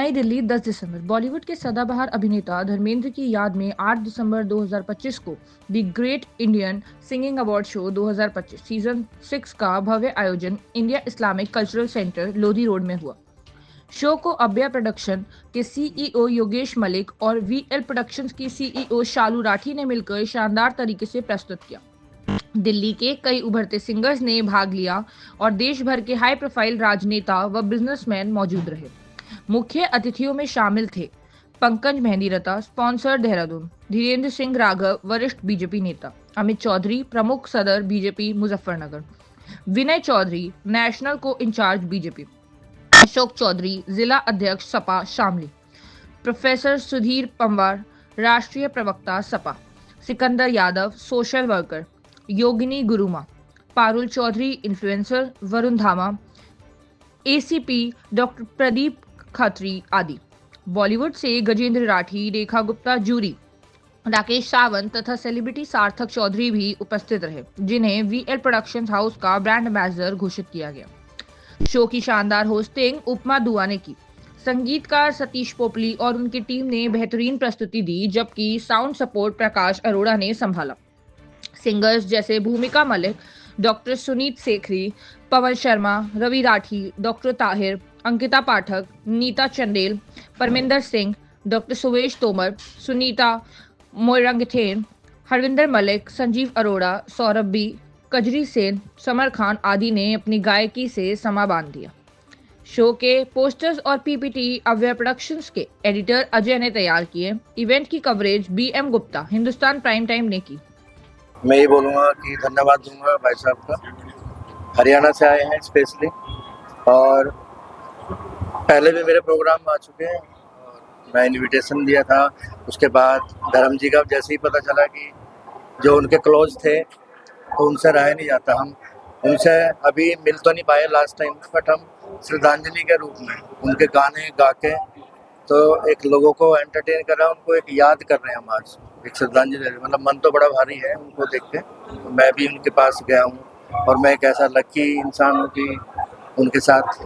नई दिल्ली 10 दिसंबर। बॉलीवुड के सदाबहार अभिनेता धर्मेंद्र की याद में 8 दिसंबर 2025 को the great Indian singing award show 2025 season 6 का भव्य आयोजन India Islamic cultural centre Lodhi road में हुआ। शो को अभ्या प्रोडक्शन के सीईओ योगेश मलिक और वीएल प्रोडक्शंस की सीईओ शालू राठी ने मिलकर शानदार तरीके से प्रस्तुत किया। दिल्ली के कई उभरते सिंगर्स ने भाग लिया और देश भर के हाई प्रोफाइल राजनेता व बिजनेसमैन मौजूद रहे। मुख्य अतिथियों में शामिल थे पंकज मेहंदीरता, स्पॉन्सर देहरादून, धीरेन्द्र सिंह राघव, वरिष्ठ बीजेपी नेता, अमित चौधरी, प्रमुख सदर बीजेपी मुजफ्फरनगर, विनय चौधरी, नेशनल को इंचार्ज बीजेपी, अशोक चौधरी, जिला अध्यक्ष सपा शामली, प्रोफेसर सुधीर पंवार, राष्ट्रीय प्रवक्ता सपा, सिकंदर यादव, सोशल वर्कर, योगिनी गुरुमा, पारुल चौधरी, इन्फ्लुएंसर, वरुण धामा, एसीपी डॉक्टर प्रदीप खत्री आदि। बॉलीवुड से गजेंद्र राठी, रेखा गुप्ता जूरी, राकेश सावंत तथा सेलिब्रिटी सार्थक चौधरी भी उपस्थित रहे, जिन्हें वीएल प्रोडक्शंस हाउस का ब्रांड एम्बेसडर घोषित किया गया। शो की शानदार होस्टिंग उपमा दुआ ने की। संगीतकार सतीश पोपली और उनकी टीम ने बेहतरीन प्रस्तुति दी, जबकि साउंड सपोर्ट प्रकाश अरोड़ा ने संभाला। सिंगर्स जैसे Bhumika Malik, doctor Suneet Sekhri, Pawan Sharma, Ravi Rathi, doctor Tahir, Ankita Pathak, Neeta Chandel, Parminder Singh, doctor Suvesh Tomar, Sunita Moirangthem, Harvinder Malik, Sanjeev Arora, Saurabh B, Kajri Sen, Samar Khan आदि ने अपनी गायकी से समा बांध दिया। शो के पोस्टर्स और पीपीटी अव्यय प्रोडक्शंस के एडिटर अजय ने तैयार किए। इवेंट की coverage BM Gupta, Hindustan prime time ने की। मैं ये बोलूँगा कि धन्यवाद दूंगा भाई साहब का। हरियाणा से आए हैं स्पेशली, और पहले भी मेरे प्रोग्राम आ चुके हैं और मैं इनविटेशन दिया था। उसके बाद धर्म जी का जैसे ही पता चला कि जो उनके क्लोज थे तो उनसे रहा नहीं जाता। हम उनसे अभी मिल तो नहीं पाए लास्ट टाइम, बट हम श्रद्धांजलि के रूप में उनके गाने गा के तो एक लोगों को एंटरटेन कर रहे हैं, उनको एक याद कर रहे हैं हम आज, एक श्रद्धांजलि। मतलब मन तो बड़ा भारी है उनको देख के। तो मैं भी उनके पास गया हूँ और मैं एक ऐसा लकी इंसान हूँ कि उनके साथ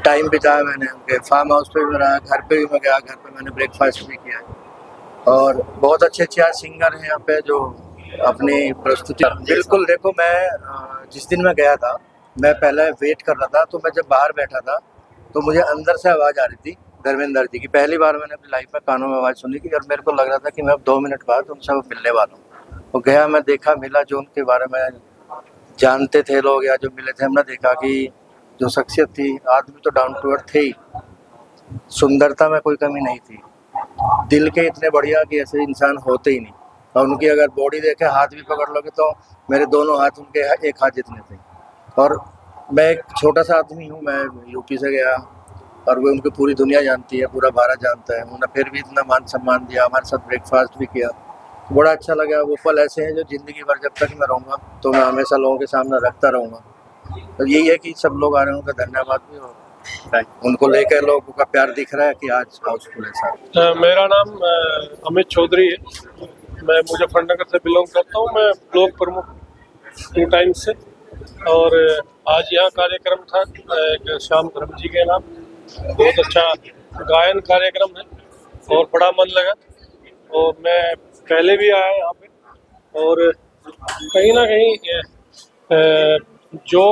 टाइम बिताया मैंने। उनके फार्म हाउस पे भी रहा, घर पे भी मैं गया, घर पे मैंने ब्रेकफास्ट भी किया है। और बहुत अच्छे आज सिंगर हैं यहाँ पे जो अपनी प्रस्तुति। बिल्कुल, देखो मैं जिस दिन मैं गया था, मैं पहले वेट कर रहा था, तो मैं जब बाहर बैठा था तो मुझे अंदर से आवाज़ आ रही थी धर्मेंद्र जी की। पहली बार मैंने अपनी लाइफ में कानों में आवाज़ सुनी थी और मेरे को लग रहा था कि मैं अब 2 मिनट बाद उनसे मिलने वाला हूँ। तो गया, मैं देखा, मिला, जो उनके बारे में जानते थे लोग या जो मिले थे, हमने देखा कि जो शख्सियत थी, आदमी तो डाउन टू अर्थ थे ही, सुंदरता में कोई कमी नहीं थी, दिल के इतने बढ़िया कि ऐसे इंसान होते ही नहीं। और उनकी अगर बॉडी देखे, हाथ भी पकड़ लोगे तो मेरे दोनों हाथ उनके एक हाथ जितने थे। और मैं एक छोटा सा आदमी हूँ, मैं यूपी से गया और वो उनको पूरी दुनिया जानती है, पूरा भारत जानता है। उन्होंने फिर भी इतना मान सम्मान दिया, हमारे साथ ब्रेकफास्ट भी किया, तो बड़ा अच्छा लगा। वो पल ऐसे हैं जो ज़िंदगी भर जब तक मैं रहूँगा तो मैं हमेशा लोगों के सामने रखता रहूँगा। तो यही है कि सब लोग आ रहे हैं, उनका धन्यवाद भी, और उनको लेकर लोगों का प्यार दिख रहा है कि आज हाउसफुल है सर। मेरा नाम अमित चौधरी है। मैं मुजफ्फरनगर से बिलोंग करता हूँ। मैं ब्लॉक प्रमुख 2 टाइम्स से, और आज यहाँ कार्यक्रम था एक श्याम धर्म जी के नाम। बहुत अच्छा गायन कार्यक्रम है और बड़ा मन लगा। और मैं पहले भी आया यहाँ पे, और कहीं ना कहीं जो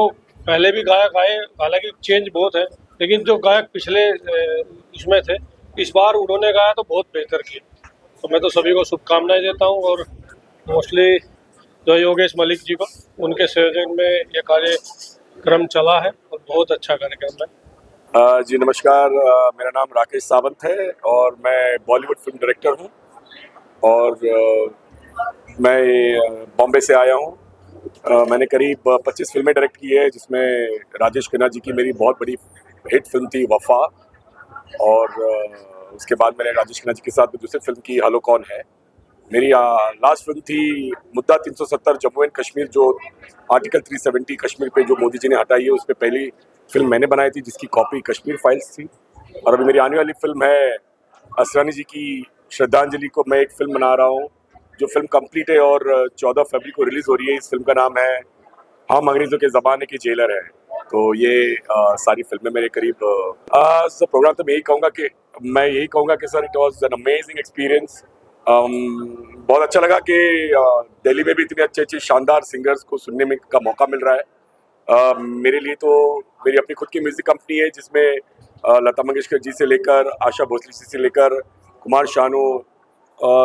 पहले भी गायक आए, हालांकि चेंज बहुत है, लेकिन जो गायक पिछले इसमें थे, इस बार उन्होंने गाया तो बहुत बेहतर किया। तो मैं तो सभी को शुभकामनाएं देता हूँ, और मोस्टली जो योगेश मलिक जी को, उनके संयोजन में ये कार्यक्रम चला है और बहुत अच्छा कार्यक्रम है। जी नमस्कार, मेरा नाम राकेश सावंत है और मैं बॉलीवुड फिल्म डायरेक्टर हूँ, और मैं बॉम्बे से आया हूँ। मैंने करीब 25 फिल्में डायरेक्ट की है, जिसमें राजेश खन्ना जी की मेरी बहुत बड़ी हिट फिल्म थी वफा, और उसके बाद मैंने राजेश खन्ना जी के साथ दूसरी फिल्म की हेलो कौन है। मेरी लास्ट फिल्म थी मुद्दा 370 जम्मू एंड कश्मीर, जो आर्टिकल 370 कश्मीर पे जो मोदी जी ने हटाई है, उस पर पहली फिल्म मैंने बनाई थी, जिसकी कॉपी कश्मीर फाइल्स थी। और अभी मेरी आने वाली फिल्म है असरानी जी की श्रद्धांजलि को मैं एक फिल्म बना रहा हूँ, जो फिल्म कंप्लीट है और 14 फरवरी को रिलीज़ हो रही है। इस फिल्म का नाम है हम अंग्रेज़ों के ज़माने के जेलर हैं। तो ये सारी फिल्में मेरे करीब सर प्रोग्राम तो मैं यही कहूँगा कि sir it was an amazing experience. बहुत अच्छा लगा कि दिल्ली में भी इतने अच्छे अच्छे शानदार सिंगर्स को सुनने में का मौका मिल रहा है। मेरे लिए तो मेरी अपनी खुद की म्यूजिक कंपनी है जिसमें लता मंगेशकर जी से लेकर आशा भोसले जी से लेकर कुमार शानू,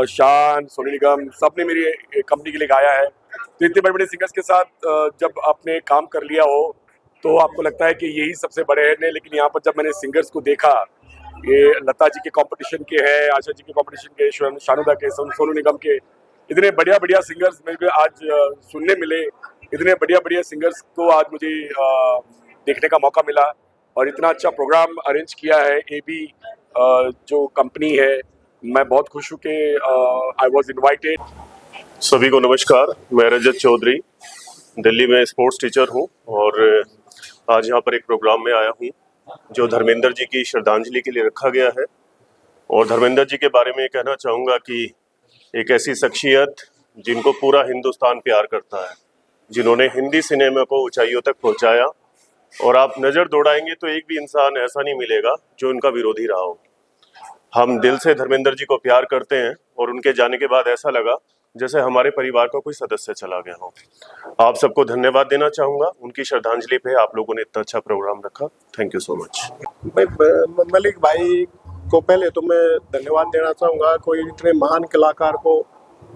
शान, सोनू निगम, सब ने मेरी कंपनी के लिए गाया है। तो इतने बड़े बड़े सिंगर्स के साथ जब आपने काम कर लिया हो तो आपको लगता है कि यही सबसे बड़े हैं। लेकिन यहाँ पर जब मैंने सिंगर्स को देखा, ये लता जी के कंपटीशन के हैं, आशा जी के कंपटीशन के, शानुदा के, सोनू निगम के, इतने बढ़िया बढ़िया सिंगर्स मुझे आज सुनने मिले। इतने बढ़िया बढ़िया सिंगर्स को आज मुझे देखने का मौका मिला और इतना अच्छा प्रोग्राम अरेंज किया है AB जो कंपनी है। मैं बहुत खुश हूँ कि आई वॉज इन्वाइटेड। सभी को नमस्कार। मैं रजत चौधरी दिल्ली में स्पोर्ट्स टीचर हूँ और आज यहाँ पर एक प्रोग्राम में आया हूँ जो धर्मेंद्र जी की श्रद्धांजलि के लिए रखा गया है। और धर्मेंद्र जी के बारे में कहना चाहूँगा कि एक ऐसी शख्सियत जिनको पूरा हिंदुस्तान प्यार करता है, जिन्होंने हिंदी सिनेमा को ऊंचाइयों तक पहुँचाया। और आप नज़र दौड़ाएंगे तो एक भी इंसान ऐसा नहीं मिलेगा जो उनका विरोधी रहा हो। हम दिल से धर्मेंद्र जी को प्यार करते हैं और उनके जाने के बाद ऐसा लगा जैसे हमारे परिवार का कोई सदस्य चला गया हो। आप सबको धन्यवाद देना चाहूँगा। उनकी श्रद्धांजलि पे आप लोगों ने इतना अच्छा प्रोग्राम रखा। Thank you so much. Malik भाई को पहले तो मैं धन्यवाद देना चाहूँगा। कोई इतने महान कलाकार को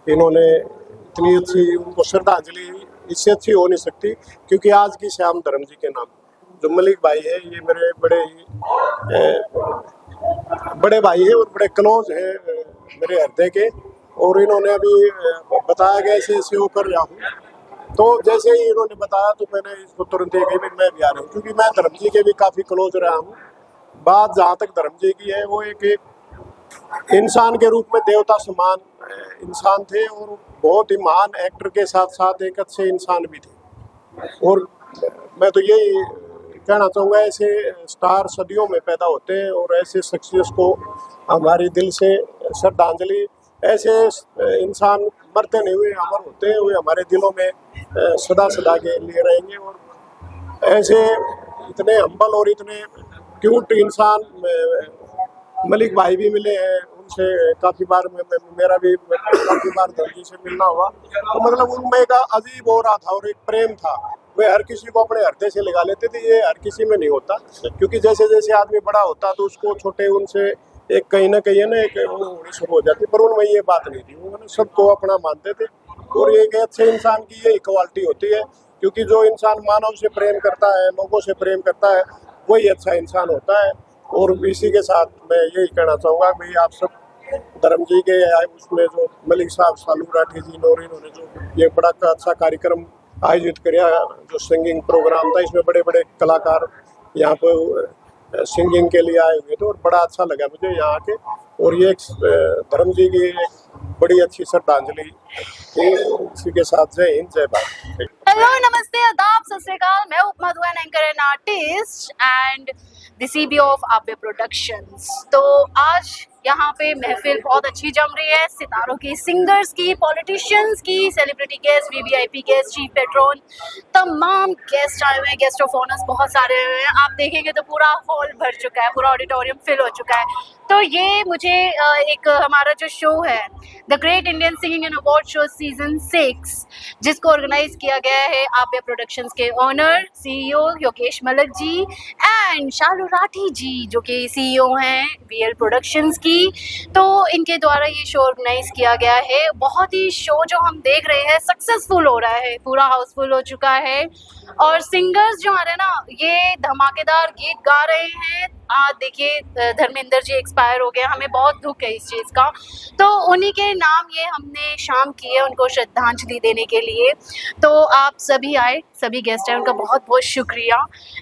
इन्होंने इतनी अच्छी, उनको श्रद्धांजलि इससे अच्छी हो नहीं सकती, क्योंकि आज की श्याम धर्म जी के नाम जो मलिक भाई है, ये मेरे बड़े भाई है और बड़े क्लोज है मेरे हृदय के। और इन्होंने अभी बताया गया ऐसे वो कर रहा हूँ, तो जैसे ही इन्होंने बताया तो मैंने इसको तुरंत एक भी मैं भी आ रहा हूँ, क्योंकि मैं धर्म जी के भी काफ़ी क्लोज रहा हूँ। बात जहाँ तक धर्म जी की है, वो एक इंसान के रूप में देवता समान इंसान थे और बहुत ही महान एक्टर के साथ साथ एक अच्छे इंसान भी थे। और मैं तो यही कहना चाहूँगा, ऐसे स्टार सदियों में पैदा होते हैं और ऐसे शख्सियत को हमारी दिल से श्रद्धांजलि। ऐसे इंसान मरते नहीं हुए, अमर होते हैं, वे हमारे दिलों में सदा सदा के लिए रहेंगे। और ऐसे इतने हम्बल और इतने क्यूट इंसान मलिक भाई भी मिले हैं, उनसे काफ़ी बार मेरा भी काफ़ी बार धरती से मिलना हुआ। तो मतलब उनमें एक अजीब हो रहा था और एक प्रेम था। वे हर किसी को अपने हृदय से लगा लेते थे, ये हर किसी में नहीं होता, क्योंकि जैसे जैसे आदमी बड़ा होता तो उसको छोटे उनसे एक कहीं ना कहीं ना एक वो होनी शुरू हो जाती, पर उनमें ये बात नहीं थी। उन्होंने सबको अपना मानते थे और एक अच्छे इंसान की यही क्वालिटी होती है, क्योंकि जो इंसान मानव से प्रेम करता है, लोगों से प्रेम करता है, वही अच्छा इंसान होता है। और इसी के साथ मैं यही कहना चाहूँगा भाई, आप सब धर्म जी के उसमें जो मलिक साहब, सालू राठी जी और इन्होंने जो ये बड़ा अच्छा कार्यक्रम आयोजित किया, जो सिंगिंग प्रोग्राम था, इसमें बड़े बड़े कलाकार यहाँ पर सिंगिंग के लिए आए हुए थे और बड़ा अच्छा लगा मुझे यहाँ के। और ये धर्म जी की एक बड़ी अच्छी श्रद्धांजलि। इसी के साथ जय हिंद, जय भारत। हेलो, नमस्ते, आदाब, सत श्री अकाल। मैं उपमा दुआ, anchor and artist and the CBO of आव्या प्रोडक्शंस। तो आज यहाँ पे महफिल बहुत अच्छी जम रही है, सितारों की, सिंगर्स की, पॉलिटिशियंस की, celebrity guest, VVIP guest, chief Patreon, तमाम गेस्ट आए हुए हैं, गेस्ट ऑफ ऑनर्स बहुत सारे आए हुए हैं। आप देखेंगे तो पूरा हॉल भर चुका है, पूरा ऑडिटोरियम फिल हो चुका है। तो ये मुझे एक हमारा जो शो है the great Indian singing and award show season 6, जिसको ऑर्गेनाइज किया गया है आव्या प्रोडक्शंस के owner CEO Yogesh Malik ji and Shalu Rathi ji, जो कि CEO हैं VL प्रोडक्शंस की। तो इनके द्वारा ये शो ऑर्गेनाइज किया गया है। बहुत ही शो जो हम देख रहे हैं सक्सेसफुल हो रहा है, पूरा हाउसफुल हो चुका है। और सिंगर्स जो हमारे ना ये धमाकेदार गीत गा रहे हैं। देखिए धर्मेंद्र जी एक्सपायर हो गए, हमें बहुत दुख है इस चीज़ का। तो उन्हीं के नाम ये हमने शाम की है, उनको श्रद्धांजलि देने के लिए। तो आप सभी आए, सभी गेस्ट हैं, उनका बहुत बहुत शुक्रिया।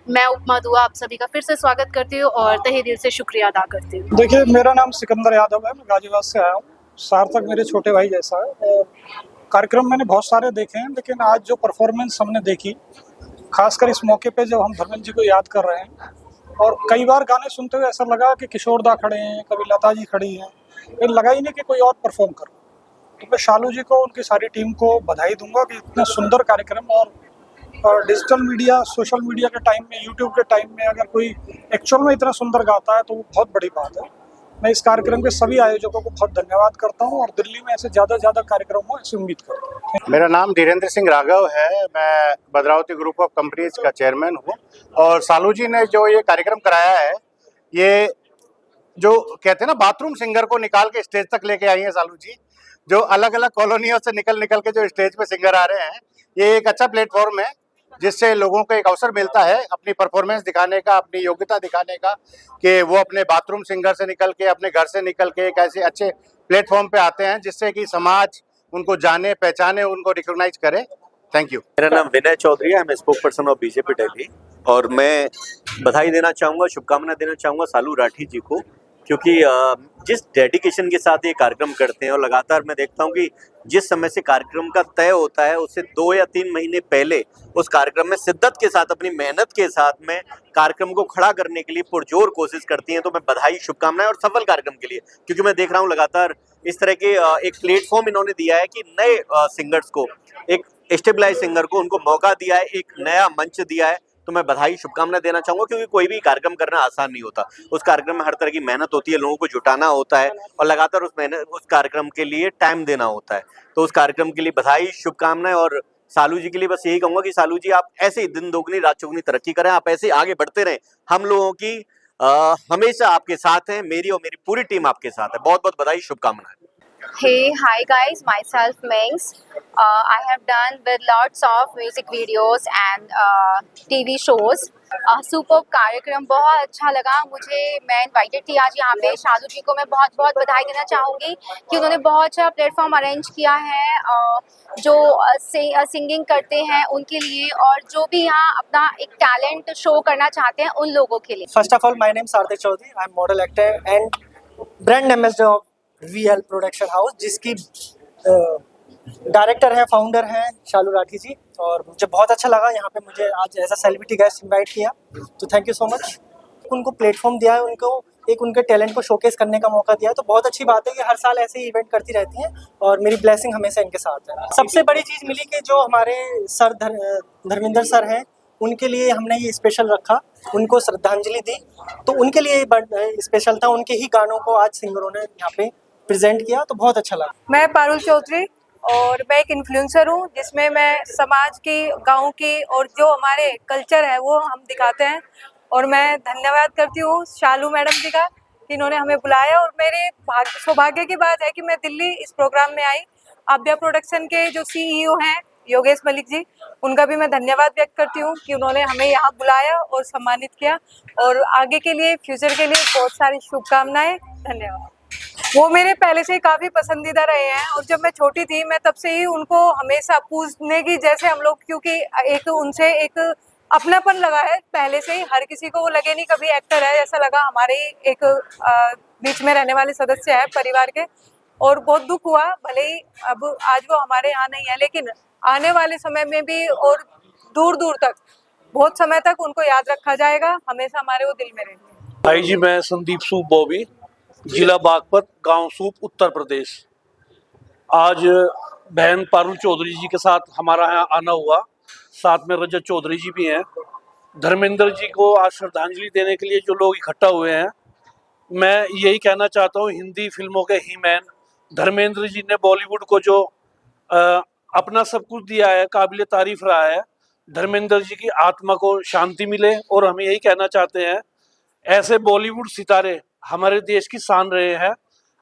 मैं उपमा दुआ आप सभी का फिर से स्वागत करती हूँ और तहे दिल से शुक्रिया अदा करती हूँ। देखिए, मेरा नाम सिकंदर यादव है, मैं गाजियाबाद से आया हूँ। सार्थक मेरे छोटे भाई जैसा है और कार्यक्रम मैंने बहुत सारे देखे हैं, लेकिन आज जो परफॉर्मेंस हमने देखी, खासकर इस मौके पे जब हम धर्मेंद्र जी को याद कर रहे हैं, और कई बार गाने सुनते हुए ऐसा लगा कि किशोरदा खड़े हैं, कभी लता जी खड़ी हैं, फिर लगा ही नहीं कि कोई और परफॉर्म करो। तो मैं शालू जी को, उनकी सारी टीम को बधाई दूंगा कि इतना सुंदर कार्यक्रम और और डिजिटल मीडिया, सोशल मीडिया के टाइम में, यूट्यूब के टाइम में अगर कोई एक्चुअल में इतना सुंदर गाता है तो वो बहुत बड़ी बात है। मैं इस कार्यक्रम के सभी आयोजकों को बहुत धन्यवाद करता हूँ और दिल्ली में ऐसे ज़्यादा से ज़्यादा कार्यक्रम हो ऐसी उम्मीद करता हूँ। मेरा नाम धीरेन्द्र सिंह राघव है। मैं भद्रावती ग्रुप ऑफ कंपनीज का चेयरमैन हूँ। और सालू जी ने जो ये कार्यक्रम कराया है, ये जो कहते हैं ना बाथरूम सिंगर को निकाल के स्टेज तक लेके आई हैं सालू जी, जो अलग अलग कॉलोनियों से निकल के जो स्टेज पे सिंगर आ रहे हैं, ये एक अच्छा प्लेटफॉर्म है जिससे लोगों को एक अवसर मिलता है अपनी परफॉर्मेंस दिखाने का, अपनी योग्यता दिखाने का, कि वो अपने बाथरूम सिंगर से निकल के, अपने घर से निकल के एक ऐसे अच्छे प्लेटफॉर्म पे आते हैं जिससे कि समाज उनको जाने, पहचाने, उनको रिकॉग्नाइज करे। Thank you. मेरा नाम विनय चौधरी है, मैं spoke person of BJP Delhi, और मैं बधाई देना चाहूँगा, शुभकामना देना चाहूँगा सालू राठी जी को, क्योंकि जिस डेडिकेशन के साथ ये कार्यक्रम करते हैं और लगातार मैं देखता हूँ कि जिस समय से कार्यक्रम का तय होता है उससे 2 या 3 महीने पहले उस कार्यक्रम में शिद्दत के साथ, अपनी मेहनत के साथ में कार्यक्रम को खड़ा करने के लिए पुरजोर कोशिश करती हैं। तो मैं बधाई, शुभकामनाएं और सफल कार्यक्रम के लिए, क्योंकि मैं देख रहा हूँ लगातार इस तरह के एक प्लेटफॉर्म इन्होंने दिया है कि नए सिंगर्स को, एक स्टेबलाइज सिंगर को उनको मौका दिया है, एक नया मंच दिया है। तो मैं बधाई, शुभकामना देना चाहूँगा, क्योंकि कोई भी कार्यक्रम करना आसान नहीं होता। उस कार्यक्रम में हर तरह की मेहनत होती है, लोगों को जुटाना होता है और लगातार उस कार्यक्रम के लिए टाइम देना होता है। तो उस कार्यक्रम के लिए बधाई, शुभकामनाएं। और सालू जी के लिए बस यही कहूँगा कि सालू जी, आप ऐसे ही दिन दोगुनी रात चौगुनी तरक्की करें, आप ऐसे आगे बढ़ते रहें। हम लोगों की हमेशा आपके साथ है, मेरी और मेरी पूरी टीम आपके साथ है। बहुत बहुत बधाई, शुभकामनाएं। Hey, hi guys, myself Mings. I have done with lots of music videos and TV shows. Super कार्यक्रम बहुत अच्छा लगा मुझे। मैं इनवाइटेड थी आज यहाँ पे। सालू जी को मैं बहुत बहुत बधाई देना चाहूँगी कि उन्होंने बहुत अच्छा प्लेटफॉर्म अरेंज किया है जो सिंगिंग करते हैं उनके लिए, और जो भी यहाँ अपना एक टैलेंट शो करना चाहते हैं उन लोगों के लिए। First of all, my name is Sarthak Chaudhary. I am model actor and brand ambassador of VL production house, जिसकी डायरेक्टर है, फाउंडर हैं सालू राठी जी। और मुझे बहुत अच्छा लगा यहाँ पे मुझे आज as a celebrity guest invite किया, तो थैंक यू सो मच। उनको प्लेटफॉर्म दिया है, उनको एक उनके टैलेंट को शोकेस करने का मौका दिया है, तो बहुत अच्छी बात है कि हर साल ऐसे ही इवेंट करती रहती हैं और मेरी ब्लेसिंग हमेशा इनके साथ है। सबसे बड़ी चीज़ मिली कि जो हमारे सर धर्मेंद्र सर हैं, उनके लिए हमने ये स्पेशल रखा, उनको श्रद्धांजलि दी, तो उनके लिए स्पेशल था। उनके ही गानों को आज सिंगरों ने यहाँ पे प्रेजेंट किया, तो बहुत अच्छा लगा। मैं पारुल चौधरी और मैं एक इन्फ्लुएंसर हूँ, जिसमें मैं समाज की, गांव की और जो हमारे कल्चर है वो हम दिखाते हैं। और मैं धन्यवाद करती हूँ शालू मैडम जी का कि इन्होंने हमें बुलाया, और मेरे सौभाग्य की बात है कि मैं दिल्ली इस प्रोग्राम में आई। आभ्या प्रोडक्शन के जो CEO हैं योगेश मलिक जी, उनका भी मैं धन्यवाद व्यक्त करती हूँ कि उन्होंने हमें यहाँ बुलाया और सम्मानित किया। और आगे के लिए, फ्यूचर के लिए बहुत सारी शुभकामनाएं। धन्यवाद। वो मेरे पहले से ही काफ़ी पसंदीदा रहे हैं, और जब मैं छोटी थी मैं तब से ही उनको हमेशा पूछने की, जैसे हम लोग, क्योंकि एक उनसे एक अपनापन लगा है पहले से ही। हर किसी को वो लगे नहीं कभी एक्टर है, ऐसा लगा हमारे ही एक बीच में रहने वाले सदस्य है परिवार के। और बहुत दुख हुआ, भले ही अब आज वो हमारे यहाँ नहीं है, लेकिन आने वाले समय में भी और दूर दूर तक, बहुत समय तक उनको याद रखा जाएगा, हमेशा हमारे वो दिल में रहेंगे। भाई जी, मैं संदीप सूप बॉबी, जिला बागपत, गांव सूप, उत्तर प्रदेश। आज बहन पारुल चौधरी जी के साथ हमारा यहाँ आना हुआ, साथ में रजत चौधरी जी भी हैं। धर्मेंद्र जी को आज श्रद्धांजलि देने के लिए जो लोग इकट्ठा हुए हैं, मैं यही कहना चाहता हूँ, हिंदी फिल्मों के ही मैन धर्मेंद्र जी ने बॉलीवुड को जो अपना सब कुछ दिया है, काबिल तारीफ रहा है। धर्मेंद्र जी की आत्मा को शांति मिले, और हम यही कहना चाहते हैं, ऐसे बॉलीवुड सितारे हमारे देश की शान रहे हैं।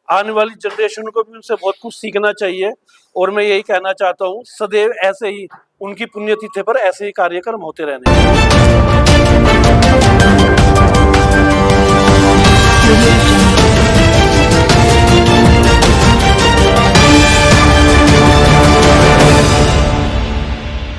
आने वाली जनरेशन को भी उनसे बहुत कुछ सीखना चाहिए, और मैं यही कहना चाहता हूँ, सदैव ऐसे ही उनकी पुण्यतिथि पर ऐसे ही कार्यक्रम होते रहने।